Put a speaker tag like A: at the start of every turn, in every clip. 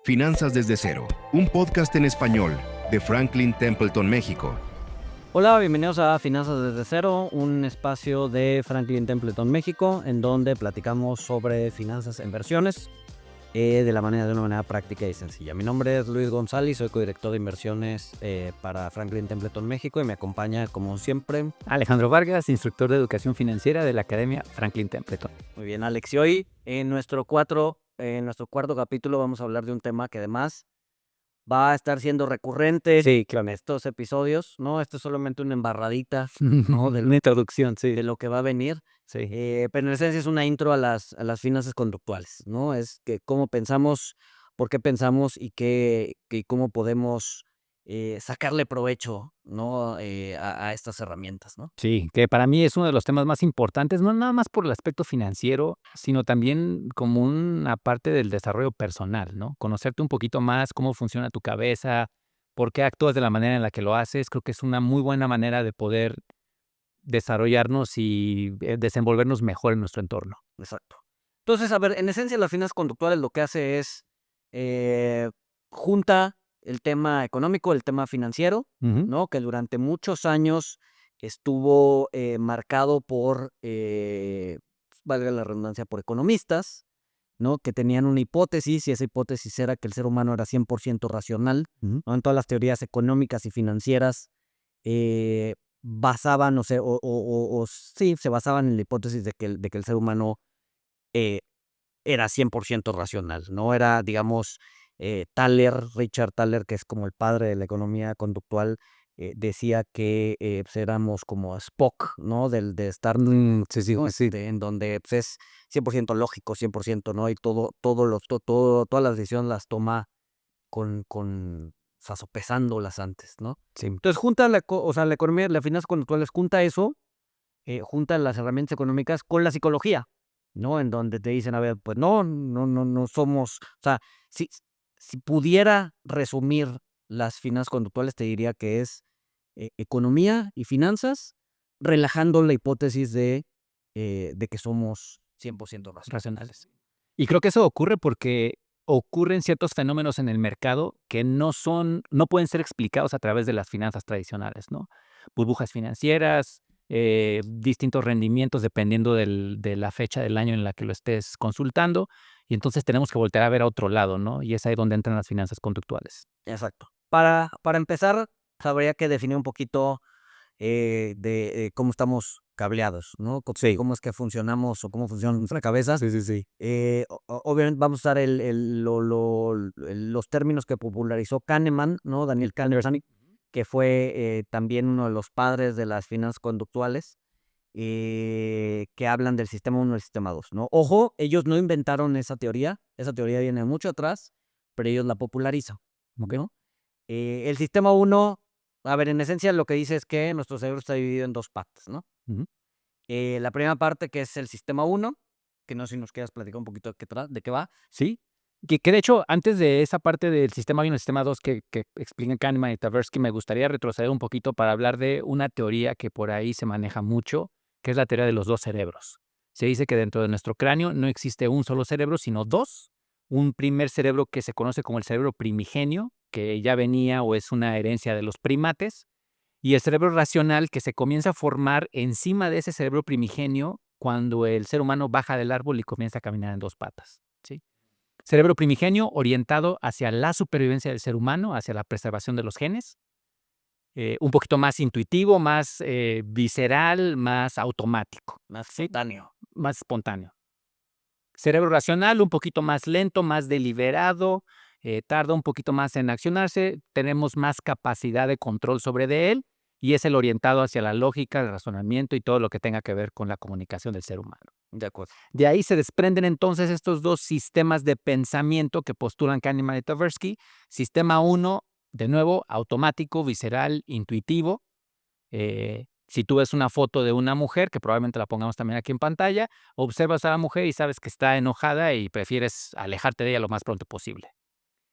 A: Finanzas desde cero, un podcast en español de Franklin Templeton, México.
B: Hola, bienvenidos a Finanzas desde cero, un espacio de Franklin Templeton, México, en donde platicamos sobre finanzas e inversiones de una manera práctica y sencilla. Mi nombre es Luis González, soy codirector de inversiones para Franklin Templeton, México, y me acompaña, como siempre,
C: Alejandro Vargas, instructor de educación financiera de la Academia Franklin Templeton.
B: Muy bien, Alex. Y hoy, en nuestro cuarto capítulo, vamos a hablar de un tema que además va a estar siendo recurrente
C: Sí,
B: en estos episodios, ¿no? Esto es solamente una embarradita, ¿no?
C: Una introducción, sí.
B: De lo que va a venir.
C: Sí.
B: Pero en esencia es una intro a las finanzas conductuales, ¿no? Es que cómo pensamos, por qué pensamos y cómo podemos sacarle provecho, ¿no? A estas herramientas, ¿no?
C: Sí, que para mí es uno de los temas más importantes, no nada más por el aspecto financiero, sino también como una parte del desarrollo personal, ¿no? Conocerte un poquito más, cómo funciona tu cabeza, por qué actúas de la manera en la que lo haces, creo que es una muy buena manera de poder desarrollarnos y desenvolvernos mejor en nuestro entorno.
B: Exacto. Entonces, a ver, en esencia las finanzas conductuales lo que hace es eh, junta el tema económico, el tema financiero,
C: Ujú.
B: ¿no? Que durante muchos años estuvo marcado por, valga la redundancia, por economistas, ¿no? Que tenían una hipótesis, y esa hipótesis era que el ser humano era 100% racional,
C: Ujú.
B: ¿no? En todas las teorías económicas y financieras eh, basaban, sí, se basaban en la hipótesis de que el ser humano eh, era 100% racional, ¿no? Era, digamos, Richard Thaler, que es como el padre de la economía conductual, decía que pues, éramos como Spock, ¿no? De Star Trek,
C: Sí,
B: ¿no?
C: sí.
B: En donde pues, es 100% lógico, 100%, ¿no? Y todas las decisiones las toma o sea, sopesándolas antes, ¿no?
C: Sí.
B: Entonces, junta la economía, las finanzas conductuales, junta eso, junta las herramientas económicas con la psicología, ¿no? En donde te dicen, a ver, pues no somos, o sea, si pudiera resumir las finanzas conductuales, te diría que es economía y finanzas, relajando la hipótesis de que somos 100% racionales.
C: Racionales. Y creo que eso ocurre porque ocurren ciertos fenómenos en el mercado que no pueden ser explicados a través de las finanzas tradicionales, ¿no? Burbujas financieras, distintos rendimientos dependiendo de la fecha del año en la que lo estés consultando, y entonces tenemos que voltear a ver a otro lado, ¿no? Y es ahí donde entran las finanzas conductuales.
B: Exacto. Para empezar, habría que definir un poquito de cómo estamos cableados, ¿no?
C: Sí.
B: Cómo es que funcionamos o cómo funciona nuestra cabeza.
C: Sí.
B: Obviamente vamos a usar los términos que popularizó Kahneman, ¿no? Daniel Kahneman, que fue también uno de los padres de las finanzas conductuales, que hablan del sistema 1 y el sistema 2, ¿no? Ojo, ellos no inventaron esa teoría viene mucho atrás, pero ellos la popularizan,
C: Ok.
B: ¿no? El sistema 1, a ver, en esencia lo que dice es que nuestro cerebro está dividido en dos partes, ¿no?
C: Ujú.
B: La primera parte, que es el sistema 1, que no sé si nos quieras platicar un poquito de qué va.
C: Sí, que de hecho, antes de esa parte del sistema 1 y el sistema 2 que explican Kahneman y Tversky, me gustaría retroceder un poquito para hablar de una teoría que por ahí se maneja mucho, que es la teoría de los dos cerebros. Se dice que dentro de nuestro cráneo no existe un solo cerebro, sino dos. Un primer cerebro que se conoce como el cerebro primigenio, que ya venía o es una herencia de los primates, y el cerebro racional que se comienza a formar encima de ese cerebro primigenio cuando el ser humano baja del árbol y comienza a caminar en dos patas, ¿sí? Cerebro primigenio orientado hacia la supervivencia del ser humano, hacia la preservación de los genes, un poquito más intuitivo, más visceral, más automático,
B: Más
C: ¿sí?
B: espontáneo.
C: Más espontáneo. Cerebro racional, un poquito más lento, más deliberado, tarda un poquito más en accionarse, tenemos más capacidad de control sobre de él, y es el orientado hacia la lógica, el razonamiento y todo lo que tenga que ver con la comunicación del ser humano.
B: De acuerdo.
C: De ahí se desprenden entonces estos dos sistemas de pensamiento que postulan Kahneman y Tversky. Sistema 1, de nuevo, automático, visceral, intuitivo. Si tú ves una foto de una mujer, que probablemente la pongamos también aquí en pantalla, observas a la mujer y sabes que está enojada y prefieres alejarte de ella lo más pronto posible.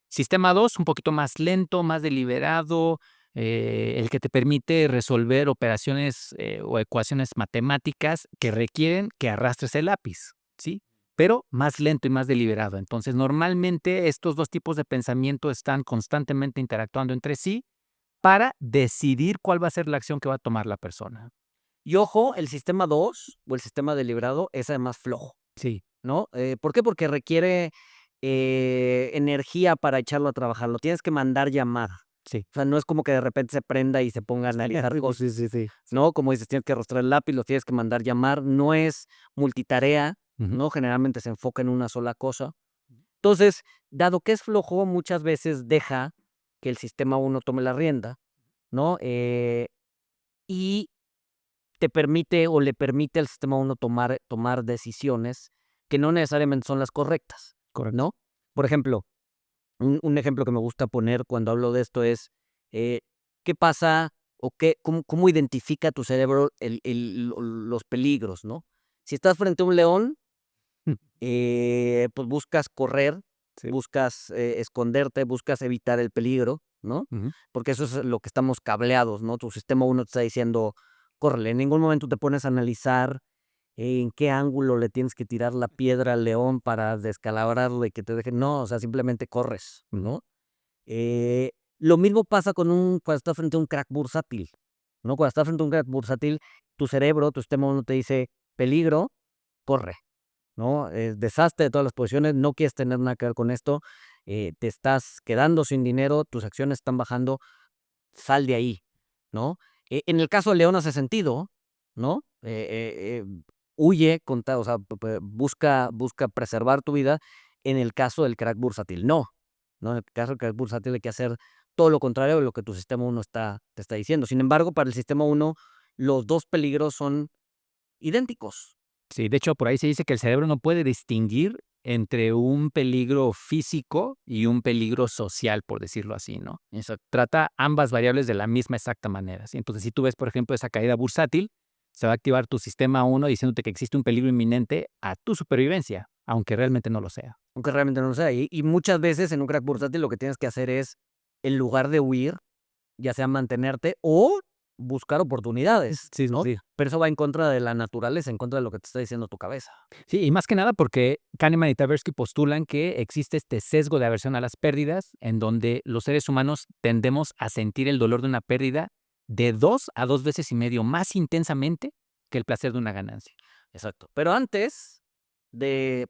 C: Sistema 2, un poquito más lento, más deliberado, el que te permite resolver operaciones o ecuaciones matemáticas que requieren que arrastres el lápiz, ¿sí? pero más lento y más deliberado. Entonces, normalmente estos dos tipos de pensamiento están constantemente interactuando entre sí para decidir cuál va a ser la acción que va a tomar la persona.
B: Y ojo, el sistema 2 o el sistema deliberado es además flojo,
C: Sí,
B: ¿no? ¿Por qué? Porque requiere energía para echarlo a trabajar. Lo tienes que mandar llamar.
C: sí.
B: O sea, no es como que de repente se prenda y se ponga a analizar cosas,
C: sí.
B: ¿no? Como dices, tienes que arrastrar el lápiz, lo tienes que mandar llamar. No es multitarea,
C: Ujú.
B: ¿no? Generalmente se enfoca en una sola cosa. Entonces, dado que es flojo, muchas veces deja que el sistema 1 tome la rienda, ¿no? Y te permite o le permite al sistema 1 tomar decisiones que no necesariamente son las correctas,
C: Correcto.
B: ¿no? Por ejemplo, un ejemplo que me gusta poner cuando hablo de esto es, ¿qué pasa o cómo identifica tu cerebro los peligros, ¿no? Si estás frente a un león, pues buscas correr,
C: Sí.
B: buscas esconderte, buscas evitar el peligro, ¿no?
C: Ujú.
B: Porque eso es lo que estamos cableados, ¿no? Tu sistema 1 te está diciendo, córrele. En ningún momento te pones a analizar en qué ángulo le tienes que tirar la piedra al león para descalabrarlo y que te deje. No, o sea, simplemente corres, ¿no? Lo mismo pasa cuando estás frente a un crack bursátil, ¿no? Cuando estás frente a un crack bursátil, tu cerebro, tu sistema 1 te dice, peligro, corre, ¿no? Deshazte de todas las posiciones, no quieres tener nada que ver con esto, te estás quedando sin dinero, tus acciones están bajando, sal de ahí, ¿no? En el caso de León hace sentido, ¿no? Huye, o sea, busca preservar tu vida. En el caso del crack bursátil, no. ¿No? En el caso del crack bursátil hay que hacer todo lo contrario de lo que tu sistema 1 te está diciendo. Sin embargo, para el sistema 1, los dos peligros son idénticos.
C: Sí, de hecho, por ahí se dice que el cerebro no puede distinguir entre un peligro físico y un peligro social, por decirlo así, ¿no? Trata ambas variables de la misma exacta manera, ¿sí? Entonces, si tú ves, por ejemplo, esa caída bursátil, se va a activar tu sistema 1 diciéndote que existe un peligro inminente a tu supervivencia, aunque realmente no lo sea.
B: Aunque realmente no lo sea. Y muchas veces en un crack bursátil lo que tienes que hacer es, en lugar de huir, ya sea mantenerte o buscar oportunidades,
C: Sí,
B: ¿no?
C: sí.
B: Pero eso va en contra de la naturaleza, en contra de lo que te está diciendo tu cabeza.
C: Sí, y más que nada porque Kahneman y Tversky postulan que existe este sesgo de aversión a las pérdidas, en donde los seres humanos tendemos a sentir el dolor de una pérdida de 2 a 2 veces y medio más intensamente que el placer de una ganancia.
B: Exacto. Pero antes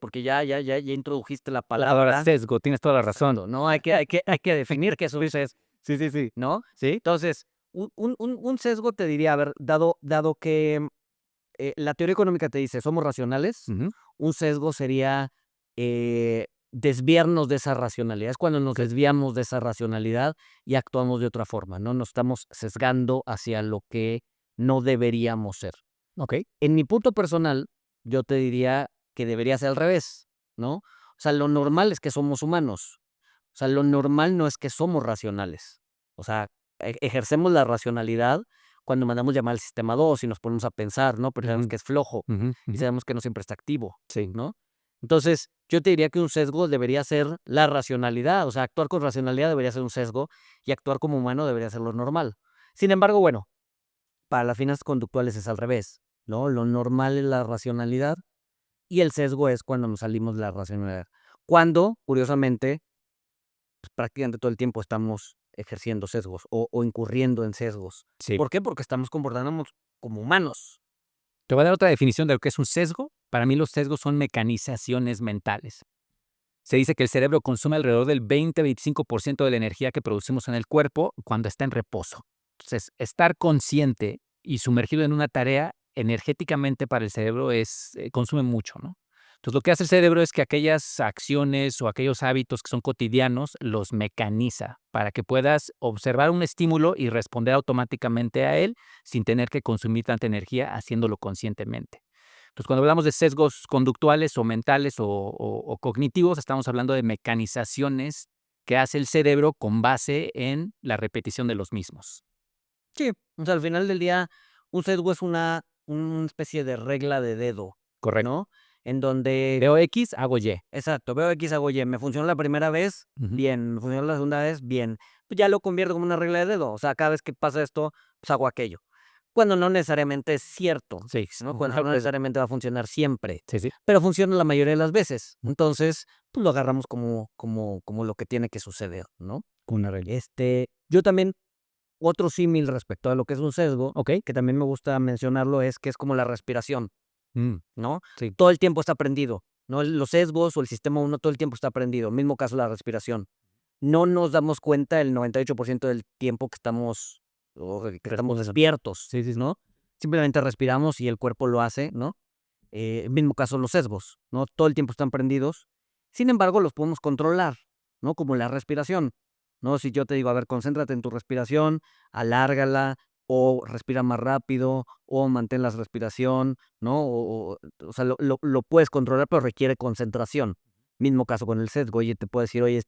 B: porque ya introdujiste la
C: Ahora,
B: palabra.
C: sesgo, tienes toda la razón.
B: Exacto, ¿no? Hay que definir qué es un sesgo,
C: Sí.
B: ¿no?
C: ¿Sí?
B: Entonces, un sesgo te diría, a ver, dado que la teoría económica te dice somos racionales,
C: Ujú.
B: un sesgo sería desviarnos de esa racionalidad. Es cuando nos desviamos de esa racionalidad y actuamos de otra forma, ¿no? Nos estamos sesgando hacia lo que no deberíamos ser.
C: Ok.
B: En mi punto personal, yo te diría que debería ser al revés, ¿no? O sea, lo normal es que somos humanos. O sea, lo normal no es que somos racionales. O sea, ejercemos la racionalidad cuando mandamos llamar al sistema 2 y nos ponemos a pensar, ¿no? Pero sabemos
C: Ujú,
B: que es flojo
C: ujú,
B: y
C: ujú.
B: sabemos que no siempre está activo,
C: Sí.
B: ¿no? Entonces, yo te diría que un sesgo debería ser la racionalidad. O sea, actuar con racionalidad debería ser un sesgo y actuar como humano debería ser lo normal. Sin embargo, bueno, para las finanzas conductuales es al revés, ¿no? Lo normal es la racionalidad y el sesgo es cuando nos salimos de la racionalidad. Cuando, curiosamente, pues, prácticamente todo el tiempo estamos ejerciendo sesgos o incurriendo en sesgos.
C: Sí.
B: ¿Por qué? Porque estamos comportándonos como humanos.
C: Te voy a dar otra definición de lo que es un sesgo. Para mí los sesgos son mecanizaciones mentales. Se dice que el cerebro consume alrededor del 20-25% de la energía que producimos en el cuerpo cuando está en reposo. Entonces, estar consciente y sumergido en una tarea energéticamente para el cerebro consume mucho, ¿no? Entonces, lo que hace el cerebro es que aquellas acciones o aquellos hábitos que son cotidianos los mecaniza para que puedas observar un estímulo y responder automáticamente a él sin tener que consumir tanta energía haciéndolo conscientemente. Entonces, cuando hablamos de sesgos conductuales o mentales o cognitivos, estamos hablando de mecanizaciones que hace el cerebro con base en la repetición de los mismos.
B: Sí, o sea, al final del día, un sesgo es una especie de regla de dedo,
C: Correcto.
B: ¿no? En donde,
C: Veo X, hago Y.
B: exacto, veo X, hago Y, me funcionó la primera vez,
C: Ujú.
B: bien, me funcionó la segunda vez, bien. Pues ya lo convierto como una regla de dedo, o sea, cada vez que pasa esto, pues hago aquello. cuando no necesariamente es cierto,
C: Sí,
B: ¿no? Cuando no necesariamente va a funcionar siempre,
C: sí.
B: pero funciona la mayoría de las veces. Entonces, pues lo agarramos como lo que tiene que suceder, ¿no?
C: Una regla.
B: Yo también, otro símil respecto a lo que es un sesgo,
C: Ok.
B: que también me gusta mencionarlo, es que es como la respiración,
C: Mm,
B: ¿no?
C: sí.
B: Todo el tiempo está prendido, ¿no? Los sesgos o el sistema 1 todo el tiempo está prendido. Mismo caso la respiración. No nos damos cuenta el 98% del tiempo que estamos despiertos,
C: Sí, sí.
B: ¿no? Simplemente respiramos y el cuerpo lo hace, ¿no? Mismo caso los sesgos, ¿no? Todo el tiempo están prendidos. Sin embargo, los podemos controlar, ¿no? Como la respiración, ¿no? Si yo te digo, a ver, concéntrate en tu respiración, alárgala, o respira más rápido, o mantén la respiración, ¿no? O sea, lo puedes controlar, pero requiere concentración. Mismo caso con el sesgo. Oye, te puedo decir, oye,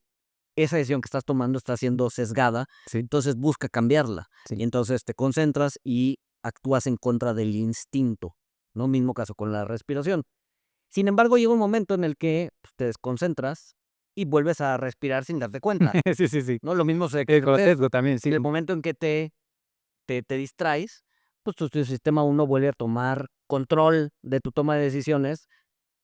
B: esa decisión que estás tomando está siendo sesgada,
C: Sí.
B: entonces busca cambiarla.
C: Sí.
B: Y entonces te concentras y actúas en contra del instinto, ¿no? Mismo caso con la respiración. Sin embargo, llega un momento en el que pues, te desconcentras y vuelves a respirar sin darte cuenta,
C: Sí, sí, sí.
B: ¿no? Lo mismo se
C: Con los sesgo también, sí.
B: en el momento en que te distraes, pues tu sistema 1 vuelve a tomar control de tu toma de decisiones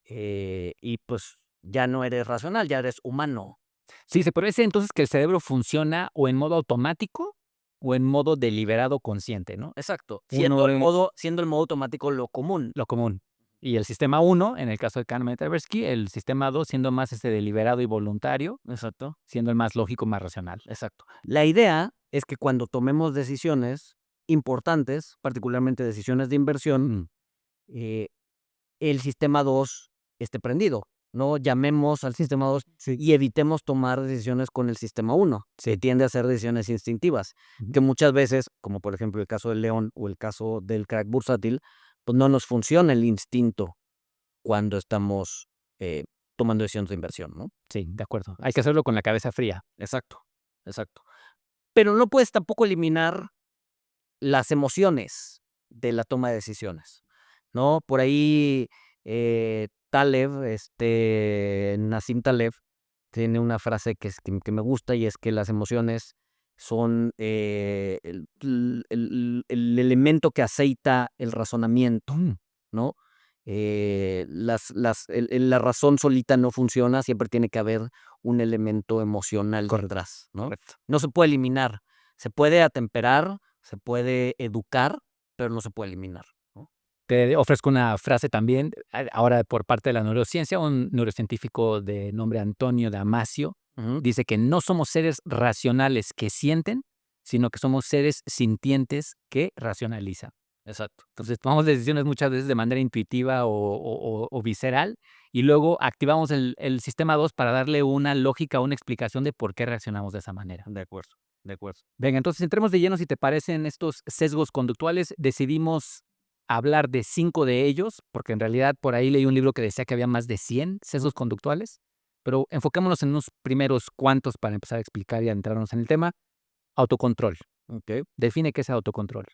B: y pues ya no eres racional, ya eres humano.
C: Sí, se puede decir entonces que el cerebro funciona o en modo automático o en modo deliberado consciente, ¿no?
B: Exacto.
C: Uno
B: Siendo el modo automático lo común.
C: lo común. Y el sistema 1, en el caso de Kahneman y Tversky, el sistema 2 siendo más deliberado y voluntario,
B: Exacto.
C: siendo el más lógico, más racional.
B: Exacto. La idea es que cuando tomemos decisiones importantes, particularmente decisiones de inversión,
C: Mm,
B: eh, el sistema 2 esté prendido, ¿no? Llamemos al sistema 2
C: sí.
B: y evitemos tomar decisiones con el sistema 1, que tiende a hacer decisiones instintivas,
C: Ujú.
B: que muchas veces, como por ejemplo el caso del león o el caso del crack bursátil, pues no nos funciona el instinto cuando estamos tomando decisiones de inversión, ¿no?
C: Sí, de acuerdo. Hay que hacerlo con la cabeza fría.
B: Exacto, exacto. Pero no puedes tampoco eliminar las emociones de la toma de decisiones, ¿no? Por ahí, Taleb, Nassim Taleb, tiene una frase que me gusta y es que las emociones son el elemento que aceita el razonamiento,
C: Mm,
B: ¿no? La razón solita no funciona, siempre tiene que haber un elemento emocional detrás, ¿no?
C: correcto.
B: No se puede eliminar, se puede atemperar, se puede educar, pero no se puede eliminar, ¿no?
C: Te ofrezco una frase también, ahora por parte de la neurociencia, un neurocientífico de nombre Antonio Damasio
B: Ujú.
C: dice que no somos seres racionales que sienten, sino que somos seres sintientes que racionalizan.
B: Exacto.
C: Entonces tomamos decisiones muchas veces de manera intuitiva o visceral y luego activamos el sistema 2 para darle una lógica, una explicación de por qué reaccionamos de esa manera.
B: De acuerdo, de acuerdo.
C: Venga, entonces entremos de lleno, si te parecen estos sesgos conductuales. Decidimos hablar de 5 de ellos, porque en realidad por ahí leí un libro que decía que había más de 100 sesgos conductuales, pero enfoquémonos en unos primeros cuantos para empezar a explicar y a entrarnos en el tema. Autocontrol.
B: Okey.
C: Define qué es autocontrol.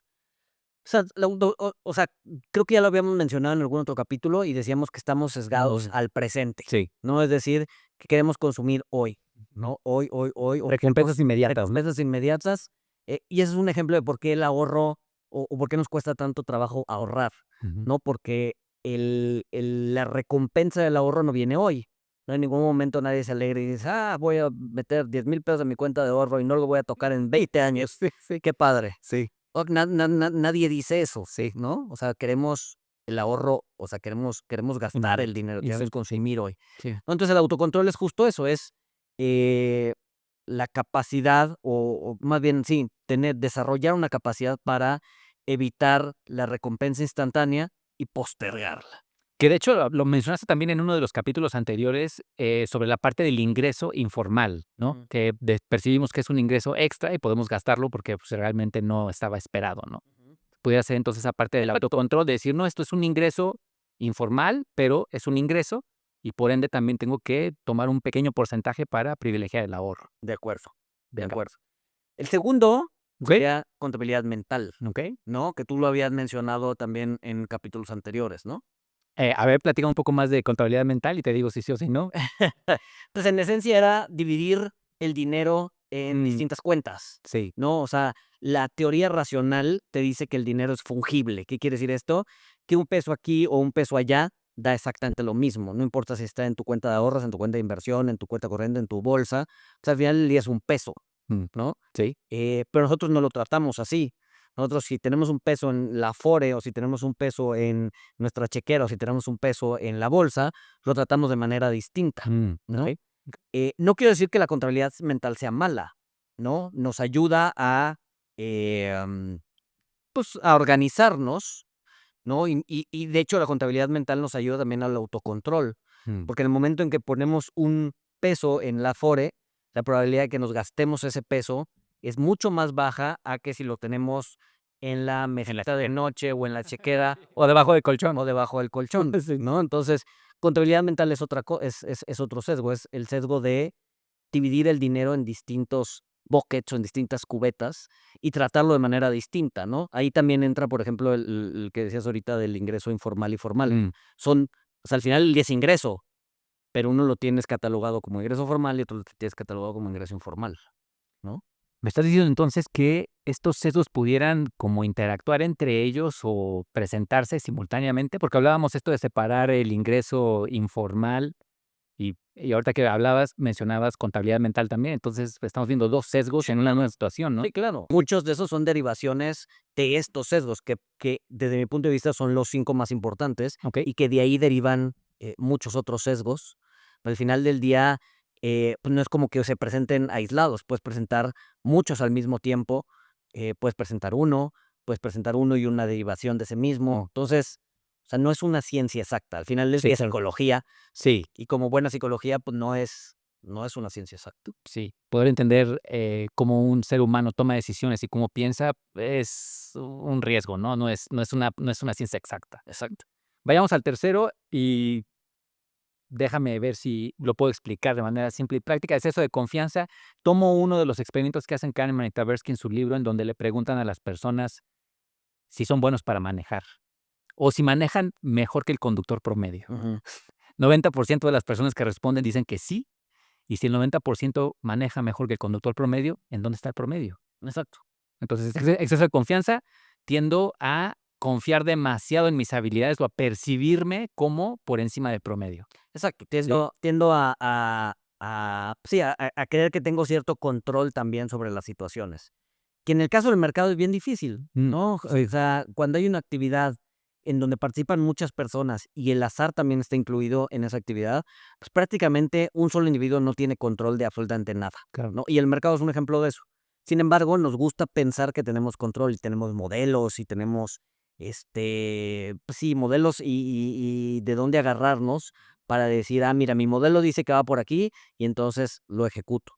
B: O sea, creo que ya lo habíamos mencionado en algún otro capítulo y decíamos que estamos sesgados al presente,
C: Sí.
B: ¿no? Es decir, que queremos consumir hoy, ¿no? Hoy, o
C: Recompensas inmediatas, ¿no?
B: recompensas inmediatas, y ese es un ejemplo de por qué el ahorro o por qué nos cuesta tanto trabajo ahorrar,
C: Ujú.
B: ¿no? Porque la recompensa del ahorro no viene hoy, ¿no? En ningún momento nadie se alegra y dice: "Ah, voy a meter 10,000 pesos en mi cuenta de ahorro y no lo voy a tocar en 20 años.
C: Sí, sí.
B: Qué padre".
C: Sí.
B: Nadie dice eso, sí, ¿no? O sea, queremos el ahorro, o sea, queremos gastar el dinero, queremos consumir hoy,
C: Sí.
B: ¿no? Entonces, el autocontrol es justo eso, es, eh, la capacidad, o más bien, sí, desarrollar una capacidad para evitar la recompensa instantánea y postergarla.
C: Que de hecho lo mencionaste también en uno de los capítulos anteriores, sobre la parte del ingreso informal, ¿no?
B: Ujú.
C: Que percibimos que es un ingreso extra y podemos gastarlo porque pues, realmente no estaba esperado, ¿no?
B: Ujú.
C: Pudiera ser entonces esa parte del autocontrol de decir, no, esto es un ingreso informal, pero es un ingreso y por ende también tengo que tomar un pequeño porcentaje para privilegiar el ahorro.
B: De acuerdo, de
C: Venga.
B: acuerdo. El segundo
C: ¿Ok?
B: sería contabilidad mental,
C: ¿Ok?
B: ¿no? Que tú lo habías mencionado también en capítulos anteriores, ¿no?
C: A ver, platica un poco más de contabilidad mental y te digo si sí o si no.
B: Pues, en esencia era dividir el dinero en
C: Mm.
B: distintas cuentas,
C: Sí.
B: ¿no? O sea, la teoría racional te dice que el dinero es fungible. ¿Qué quiere decir esto? Que un peso aquí o un peso allá da exactamente lo mismo. No importa si está en tu cuenta de ahorros, en tu cuenta de inversión, en tu cuenta corriente, en tu bolsa. O sea, al final del día es un peso, ¿no?
C: Sí.
B: Pero nosotros no lo tratamos así. Nosotros, si tenemos un peso en la Afore, o si tenemos un peso en nuestra chequera, o si tenemos un peso en la bolsa, lo tratamos de manera distinta, ¿no?
C: Ok.
B: No quiero decir que la contabilidad mental sea mala, ¿no? Nos ayuda a, pues, a organizarnos, ¿no? Y de hecho, la contabilidad mental nos ayuda también al autocontrol,
C: Mm.
B: porque en el momento en que ponemos un peso en la Afore, la probabilidad de que nos gastemos ese peso es mucho más baja a que si lo tenemos en la mesita de noche o en la chequera
C: O debajo del colchón.
B: o debajo del colchón,
C: Sí.
B: ¿no? Entonces, contabilidad mental es otra es otro sesgo, es el sesgo de dividir el dinero en distintos buckets o en distintas cubetas y tratarlo de manera distinta, ¿no? Ahí también entra, por ejemplo, el que decías ahorita del ingreso informal y formal.
C: Mm.
B: O sea, al final el día es ingreso, pero uno lo tienes catalogado como ingreso formal y otro lo tienes catalogado como ingreso informal, ¿no?
C: ¿Me estás diciendo entonces que estos sesgos pudieran como interactuar entre ellos o presentarse simultáneamente? Porque hablábamos esto de separar el ingreso informal y ahorita que mencionabas contabilidad mental también. Entonces estamos viendo dos sesgos en una nueva situación, ¿no?
B: Sí, claro. Muchos de esos son derivaciones de estos sesgos que desde mi punto de vista son los 5 más importantes
C: Ok.
B: y que de ahí derivan muchos otros sesgos. Pero al final del día, pues no es como que se presenten aislados, puedes presentar muchos al mismo tiempo, puedes presentar uno y una derivación de ese mismo. Entonces, o sea, no es una ciencia exacta. Al final del
C: Sí,
B: día es
C: claro.
B: psicología
C: Sí,
B: y como buena psicología, pues no es una ciencia exacta.
C: sí. Poder entender cómo un ser humano toma decisiones y cómo piensa es un riesgo, ¿no? No es una ciencia exacta.
B: Exacto.
C: Vayamos al tercero y déjame ver si lo puedo explicar de manera simple y práctica. Es eso de confianza. Tomo uno de los experimentos que hacen Kahneman y Tversky en su libro, en donde le preguntan a las personas si son buenos para manejar o si manejan mejor que el conductor promedio.
B: Ujú.
C: 90% de las personas que responden dicen que sí, y si el 90% maneja mejor que el conductor promedio, ¿en dónde está el promedio?
B: Exacto.
C: Entonces, exceso de confianza, tiendo a confiar demasiado en mis habilidades o a percibirme como por encima del promedio.
B: Exacto,
C: ¿Sí?
B: tiendo sí, a creer que tengo cierto control también sobre las situaciones, que en el caso del mercado es bien difícil, ¿no? O
C: Sí.
B: sea, cuando hay una actividad en donde participan muchas personas y el azar también está incluido en esa actividad, pues prácticamente un solo individuo no tiene control de absolutamente nada,
C: Claro.
B: ¿no? Y el mercado es un ejemplo de eso. Sin embargo, nos gusta pensar que tenemos control y tenemos modelos y tenemos, pues sí, modelos y de dónde agarrarnos para decir, mira, mi modelo dice que va por aquí y entonces lo ejecuto.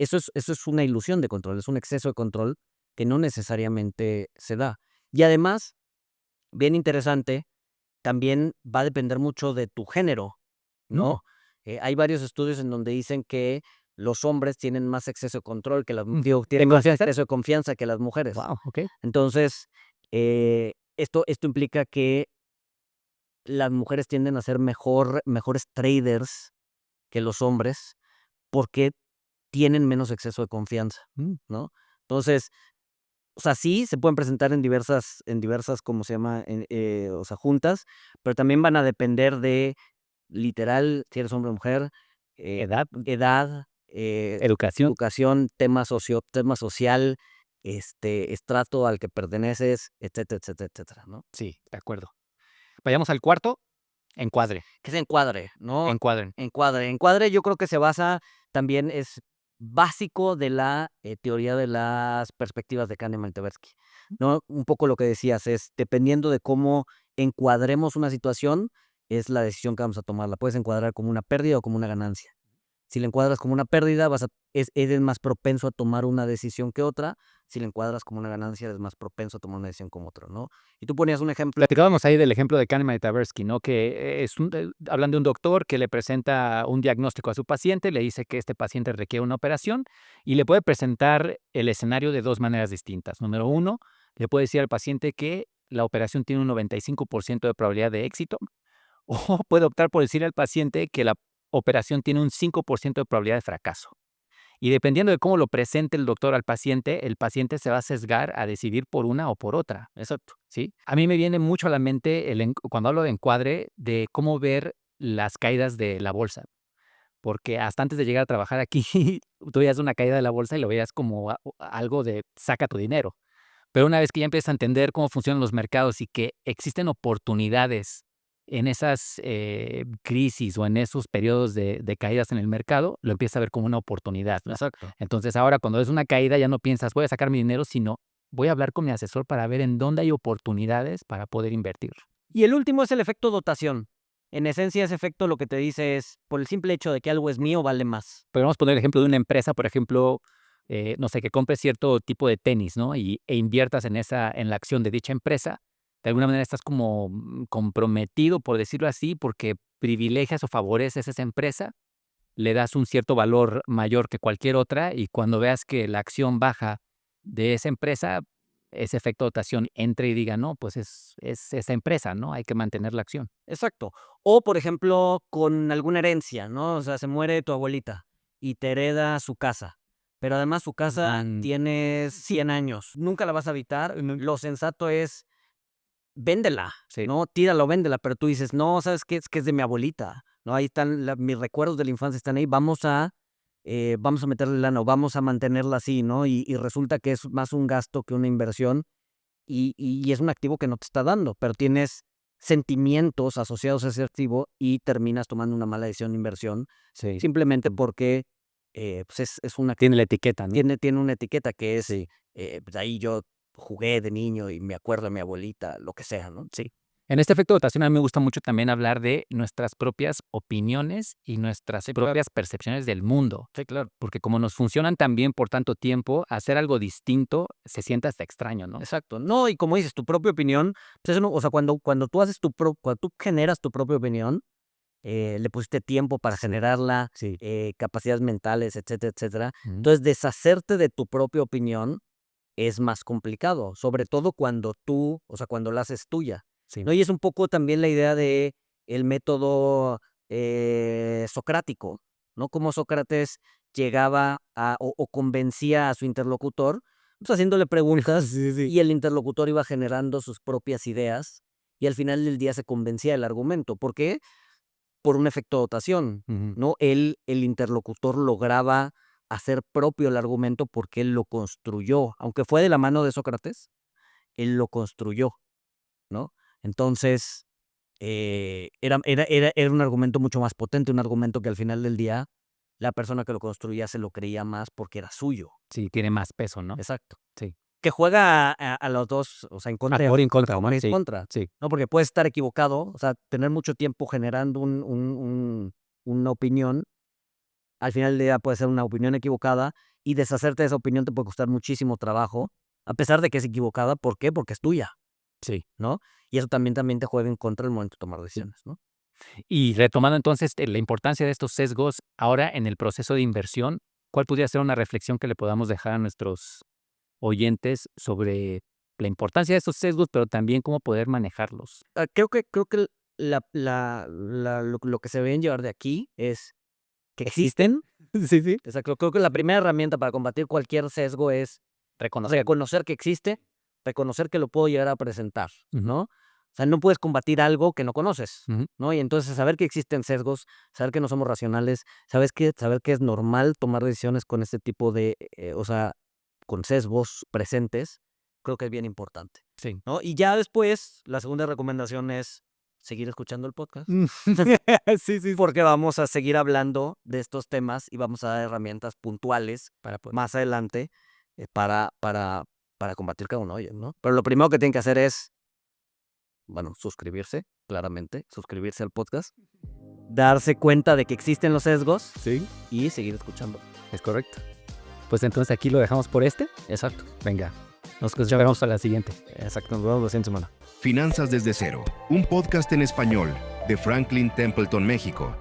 B: Eso es una ilusión de control, es un exceso de control que no necesariamente se da. Y además, bien interesante, también va a depender mucho de tu género, ¿no? Hay varios estudios en donde dicen que los hombres tienen más exceso de control que tienen más exceso de confianza que las mujeres.
C: Wow, ok.
B: Entonces, esto implica que las mujeres tienden a ser mejores traders que los hombres porque tienen menos exceso de confianza, ¿no? Entonces, o sea, sí, se pueden presentar en diversas, ¿cómo se llama? O sea, juntas, pero también van a depender de, literal, si eres hombre o mujer, edad,
C: Educación.
B: educación, tema social, estrato al que perteneces, etcétera, etcétera, etcétera, ¿no?
C: Sí, de acuerdo. Vayamos al cuarto, encuadre.
B: Que se encuadre, ¿no?
C: Encuadren.
B: Encuadre yo creo que se basa también es básico de la, teoría de las perspectivas de Kahneman y Tversky, ¿no? Un poco lo que decías es, dependiendo de cómo encuadremos una situación, es la decisión que vamos a tomar. La puedes encuadrar como una pérdida o como una ganancia. Si la encuadras como una pérdida, eres más propenso a tomar una decisión que otra. Si la encuadras como una ganancia, eres más propenso a tomar una decisión como otra, ¿no? Y tú ponías un ejemplo.
C: Platicábamos ahí del ejemplo de Kahneman y Tversky, ¿no? Que hablan de un doctor que le presenta un diagnóstico a su paciente, le dice que este paciente requiere una operación y le puede presentar el escenario de dos maneras distintas. Número uno, le puede decir al paciente que la operación tiene un 95% de probabilidad de éxito, o puede optar por decir al paciente que la operación tiene un 5% de probabilidad de fracaso. Y dependiendo de cómo lo presente el doctor al paciente, el paciente se va a sesgar a decidir por una o por otra.
B: Exacto.
C: ¿Sí? A mí me viene mucho a la mente, cuando hablo de encuadre, de cómo ver las caídas de la bolsa. Porque hasta antes de llegar a trabajar aquí, tú veías una caída de la bolsa y lo veías como algo de saca tu dinero. Pero una vez que ya empiezas a entender cómo funcionan los mercados y que existen oportunidades en esas crisis o en esos periodos de caídas en el mercado, lo empiezas a ver como una oportunidad, ¿no?
B: Exacto.
C: Entonces ahora cuando ves una caída ya no piensas voy a sacar mi dinero, sino voy a hablar con mi asesor para ver en dónde hay oportunidades para poder invertir.
B: Y el último es el efecto dotación. En esencia, ese efecto lo que te dice es, por el simple hecho de que algo es mío, vale más.
C: Podemos poner el ejemplo de una empresa, por ejemplo, no sé, que compres cierto tipo de tenis, ¿no? E inviertas en la acción de dicha empresa. De alguna manera estás como comprometido, por decirlo así, porque privilegias o favoreces a esa empresa, le das un cierto valor mayor que cualquier otra y cuando veas que la acción baja de esa empresa, ese efecto dotación entre y diga, no, pues es esa empresa, ¿no? Hay que mantener la acción.
B: Exacto. O, por ejemplo, con alguna herencia, ¿no? O sea, se muere tu abuelita y te hereda su casa. Pero además su casa tiene 100 años. Nunca la vas a habitar. Lo sensato es, véndela,
C: Sí.
B: ¿no? Tírala o véndela. Pero tú dices, no, ¿sabes qué? Es que es de mi abuelita, ¿no? Ahí están, mis recuerdos de la infancia están ahí. Vamos a meterle lana o vamos a mantenerla así, ¿no? Y resulta que es más un gasto que una inversión y es un activo que no te está dando, pero tienes sentimientos asociados a ese activo y terminas tomando una mala decisión de inversión
C: Sí.
B: simplemente porque pues es una...
C: Tiene la etiqueta, ¿no?
B: Tiene una etiqueta que es, pues ahí yo jugué de niño y me acuerdo de mi abuelita, lo que sea, ¿no?
C: Sí. En este efecto de dotación a mí me gusta mucho también hablar de nuestras propias opiniones y nuestras propias percepciones del mundo.
B: Sí, claro.
C: Porque como nos funcionan tan bien por tanto tiempo, hacer algo distinto se siente hasta extraño, ¿no?
B: Exacto. No, y como dices, tu propia opinión, pues eso no, o sea, cuando tú haces cuando tú generas tu propia opinión, le pusiste tiempo para generarla,
C: Sí.
B: capacidades mentales, etcétera, etcétera.
C: Ujú.
B: Entonces, deshacerte de tu propia opinión es más complicado, sobre todo cuando cuando la haces tuya,
C: Sí.
B: ¿no? Y es un poco también la idea de el método socrático, ¿no? Cómo Sócrates llegaba o convencía a su interlocutor, pues haciéndole preguntas y el interlocutor iba generando sus propias ideas y al final del día se convencía del argumento. ¿Por qué? Por un efecto dotación,
C: Ujú.
B: ¿no? El interlocutor lograba hacer propio el argumento porque él lo construyó, aunque fue de la mano de Sócrates, él lo construyó, ¿no? Entonces, era un argumento mucho más potente, un argumento que al final del día la persona que lo construía se lo creía más porque era suyo.
C: Sí, tiene más peso, ¿no?
B: Exacto.
C: Sí.
B: Que juega a los dos, o sea, en contra
C: A favor y en contra,
B: a favor y en
C: sí,
B: contra,
C: sí.
B: ¿no? Porque puedes estar equivocado, o sea, tener mucho tiempo generando una opinión, al final del día puede ser una opinión equivocada y deshacerte de esa opinión te puede costar muchísimo trabajo, a pesar de que es equivocada. ¿Por qué? Porque es tuya,
C: Sí.
B: ¿no? Y eso también te juega en contra al momento de tomar decisiones, ¿no?
C: Y retomando entonces la importancia de estos sesgos ahora en el proceso de inversión, ¿cuál podría ser una reflexión que le podamos dejar a nuestros oyentes sobre la importancia de estos sesgos, pero también cómo poder manejarlos?
B: Creo que lo que se deben llevar de aquí es que existen.
C: Sí, sí.
B: Exacto. Creo que la primera herramienta para combatir cualquier sesgo es reconocer que existe, reconocer que lo puedo llegar a presentar, ¿no? O sea, no puedes combatir algo que no conoces,
C: Ujú.
B: ¿no? Y entonces saber que existen sesgos, saber que no somos racionales, saber que es normal tomar decisiones con este tipo de, con sesgos presentes, creo que es bien importante,
C: Sí.
B: ¿no? Y ya después, la segunda recomendación es seguir escuchando el podcast.
C: Sí, sí.
B: Porque vamos a seguir hablando de estos temas y vamos a dar herramientas puntuales
C: Para poder.
B: más adelante para combatir cada uno de ellos, ¿no? Pero lo primero que tienen que hacer es, bueno, suscribirse, claramente, suscribirse al podcast, darse cuenta de que existen los sesgos
C: Sí,
B: y seguir escuchando.
C: es correcto. Pues entonces aquí lo dejamos por este.
B: Exacto.
C: Venga, nos vemos a la siguiente.
B: Exacto. Nos vemos la siguiente semana.
A: Finanzas desde cero, un podcast en español de Franklin Templeton, México.